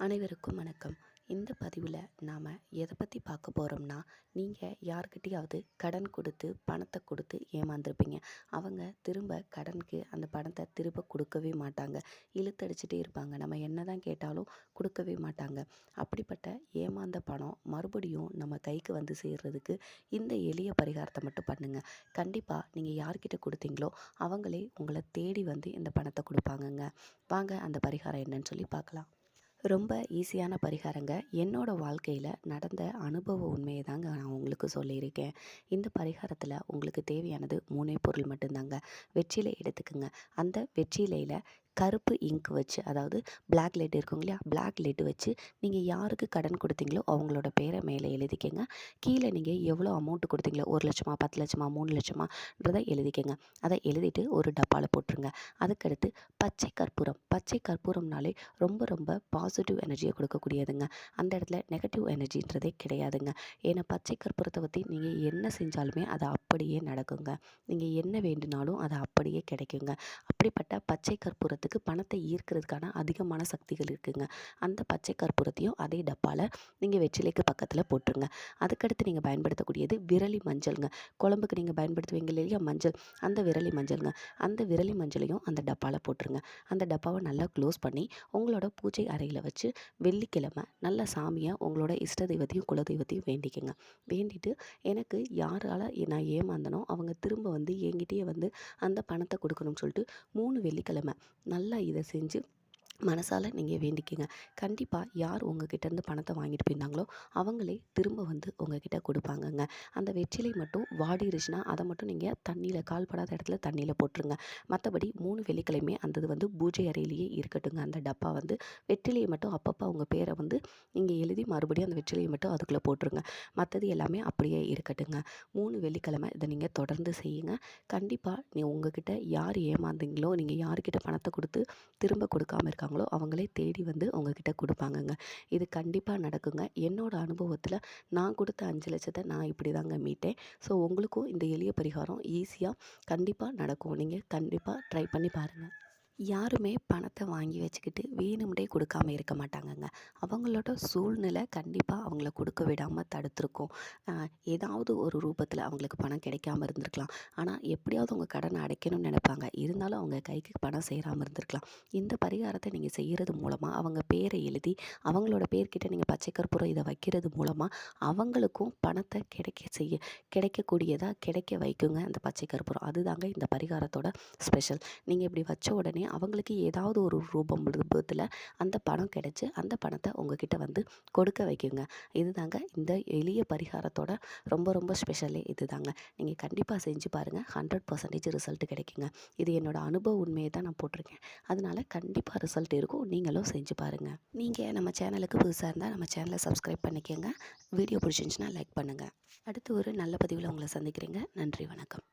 அனைவருக்கும் வணக்கம். இந்த பதிவில் நாம் எதை பற்றி பார்க்க போகிறோம்னா, நீங்கள் யார்கிட்டையாவது கடன் கொடுத்து பணத்தை கொடுத்து ஏமாந்துருப்பீங்க. அவங்க திரும்ப கடனுக்கு அந்த பணத்தை திரும்ப கொடுக்கவே மாட்டாங்க. இழுத்தடிச்சிட்டே இருப்பாங்க. நம்ம என்ன தான் கேட்டாலும் கொடுக்கவே மாட்டாங்க. அப்படிப்பட்ட ஏமாந்த பணம் மறுபடியும் நம்ம கைக்கு வந்து சேர்றதுக்கு இந்த எளிய பரிகாரத்தை மட்டும் பண்ணுங்கள். கண்டிப்பாக நீங்கள் யார்கிட்ட கொடுத்தீங்களோ அவங்களே உங்களை தேடி வந்து இந்த பணத்தை கொடுப்பாங்கங்க. வாங்க அந்த பரிகாரம் என்னன்னு சொல்லி பார்க்கலாம். ரொம்ப ஈஸியான பரிகாரங்க. என்னோடய வாழ்க்கையில் நடந்த அனுபவ உண்மையை தாங்க நான் உங்களுக்கு சொல்லியிருக்கேன். இந்த பரிகாரத்தில் உங்களுக்கு தேவையானது 3 பொருள் மட்டும்தாங்க. வெற்றிலை எடுத்துக்கோங்க. அந்த வெற்றிலையில் கருப்பு இங்க் வச்சு, அதாவது பிளாக் லெட் இருக்கும் இல்லையா, பிளாக் லெட் வச்சு நீங்கள் யாருக்கு கடன் கொடுத்தீங்களோ அவங்களோட பேரை மேலே எழுதிக்கங்க. கீழே நீங்கள் எவ்வளோ அமௌண்ட்டு கொடுத்தீங்களோ 1 லட்சமா 10 லட்சமா 3 லட்சமான்றதை எழுதிக்கங்க. அதை எழுதிட்டு ஒரு டப்பாவில் போட்டுருங்க. அதுக்கடுத்து பச்சை கற்பூரம். பச்சை கற்பூரம்னாலே ரொம்ப ரொம்ப பாசிட்டிவ் எனர்ஜியை கொடுக்கக்கூடியதுங்க. அந்த இடத்துல நெகட்டிவ் எனர்ஜின்றதே கிடையாதுங்க. ஏன்னா பச்சை கற்பூரத்தை பற்றி நீங்கள் என்ன செஞ்சாலுமே அது அப்படியே நடக்குங்க. நீங்கள் என்ன வேண்டுனாலும் அது அப்படியே கிடைக்குங்க. அப்படிப்பட்ட பச்சை கற்பூரத்துக்கு பணத்தை ஈர்க்கிறதுக்கான அதிகமான சக்திகள் இருக்குங்க. அந்த பச்சை கற்பூரத்தையும் அதே டப்பாவில் நீங்கள் வெற்றிலைக்கு பக்கத்தில் போட்டுருங்க. அதுக்கடுத்து நீங்கள் பயன்படுத்தக்கூடியது விரலி மஞ்சள்ங்க. குழம்புக்கு நீங்கள் பயன்படுத்துவீங்க இல்லையா மஞ்சள், அந்த விரலி மஞ்சள்ங்க. அந்த விரலி மஞ்சளையும் அந்த டப்பாவில் போட்டுருங்க. அந்த டப்பாவை நல்லா க்ளோஸ் பண்ணி உங்களோட பூஜை அறையில் வச்சு வெள்ளிக்கிழமை நல்ல சாமியை உங்களோட இஷ்ட தெய்வத்தையும் குலதெய்வத்தையும் வேண்டிக்கங்க. வேண்டிட்டு எனக்கு யாரால் நான் ஏமாந்தனோ அவங்க திரும்ப வந்து என்கிட்டயே வந்து அந்த பணத்தை கொடுக்கணும்னு சொல்லிட்டு 3 வெள்ளிக்கிழமை நல்லா இதை செஞ்சு மனசால் நீங்கள் வேண்டிக்கங்க. கண்டிப்பாக யார் உங்ககிட்டேருந்து பணத்தை வாங்கிட்டு போயிருந்தாங்களோ அவங்களே திரும்ப வந்து உங்ககிட்ட கொடுப்பாங்கங்க. அந்த வெற்றிலை மட்டும் வாடிருச்சுன்னா அதை மட்டும் நீங்கள் தண்ணியில் கால்படாத இடத்துல தண்ணியில் போட்டுருங்க. மற்றபடி 3 வெள்ளிக்கிழமை அந்த இது வந்து பூஜை அறையிலேயே இருக்கட்டுங்க. அந்த டப்பா வந்து வெற்றிலையை மட்டும் அப்பப்போ அவங்க பேரை வந்து நீங்கள் எழுதி மறுபடியும் அந்த வெற்றிலையை மட்டும் அதுக்குள்ளே போட்டுருங்க. மற்றது எல்லாமே அப்படியே இருக்கட்டுங்க. 3 வெள்ளிக்கிழமை இதை நீங்கள் தொடர்ந்து செய்யுங்க. கண்டிப்பாக உங்ககிட்ட யார் ஏமாந்தீங்களோ, நீங்கள் யார்கிட்ட பணத்தை கொடுத்து திரும்ப கொடுக்காம இருக்காங்களோ அவங்களே தேடி வந்து உங்ககிட்ட கொடுப்பாங்கங்க. இது கண்டிப்பாக நடக்குங்க. என்னோட அனுபவத்தில் நான் கொடுத்த 5 லட்சத்தை நான் இப்படி தாங்க மீட்டேன். ஸோ உங்களுக்கும் இந்த எளிய பரிகாரம் ஈஸியாக கண்டிப்பாக நடக்கும். நீங்கள் கண்டிப்பாக ட்ரை பண்ணி பாருங்கள். யாருமே பணத்தை வாங்கி வச்சுக்கிட்டு வேணும்னே கொடுக்காம இருக்க மாட்டாங்கங்க. அவங்களோட சூழ்நிலை கண்டிப்பாக அவங்கள கொடுக்க விடாமல் தடுத்துருக்கும். ஏதாவது ஒரு ரூபத்தில் அவங்களுக்கு பணம் கிடைக்காம இருந்திருக்கலாம். ஆனால் எப்படியாவது அவங்க கடனை அடைக்கணும்னு நினைப்பாங்க. இருந்தாலும் அவங்க கைக்கு பணம் சேராமல் இருந்திருக்கலாம். இந்த பரிகாரத்தை நீங்கள் செய்கிறது மூலமாக அவங்க பேரை எழுதி அவங்களோட பேர்கிட்ட நீங்கள் பச்சை கற்பூரம் இதை வைக்கிறது மூலமாக அவங்களுக்கும் பணத்தை கிடைக்கக்கூடியதாக கிடைக்க வைக்குங்க அந்த பச்சை கற்பூரம். அதுதாங்க இந்த பரிகாரத்தோட ஸ்பெஷல். நீங்கள் இப்படி வச்ச உடனே அவங்களுக்கு ஏதாவது ஒரு ரூபத்தில் அந்த பணம் கிடைச்சி அந்த பணத்தை உங்ககிட்ட வந்து கொடுக்க வைக்குங்க. இதுதாங்க இந்த எளிய பரிகாரத்தோட ரொம்ப ரொம்ப ஸ்பெஷலே இதுதாங்க. நீங்கள் கண்டிப்பாக செஞ்சு பாருங்கள். 100% ரிசல்ட் கிடைக்குங்க. இது என்னோடய அனுபவ உண்மையை தான் நான் போட்டிருக்கேன். அதனால் கண்டிப்பாக ரிசல்ட் இருக்கும். நீங்களும் செஞ்சு பாருங்கள். நீங்கள் நம்ம சேனலுக்கு புதுசாக இருந்தால் நம்ம சேனலை சப்ஸ்கிரைப் பண்ணிக்கோங்க. வீடியோ பிடிச்சிருந்துச்சுன்னா லைக் பண்ணுங்கள். அடுத்து ஒரு நல்ல பதிவில் உங்களை சந்திக்கிறேங்க. நன்றி, வணக்கம்.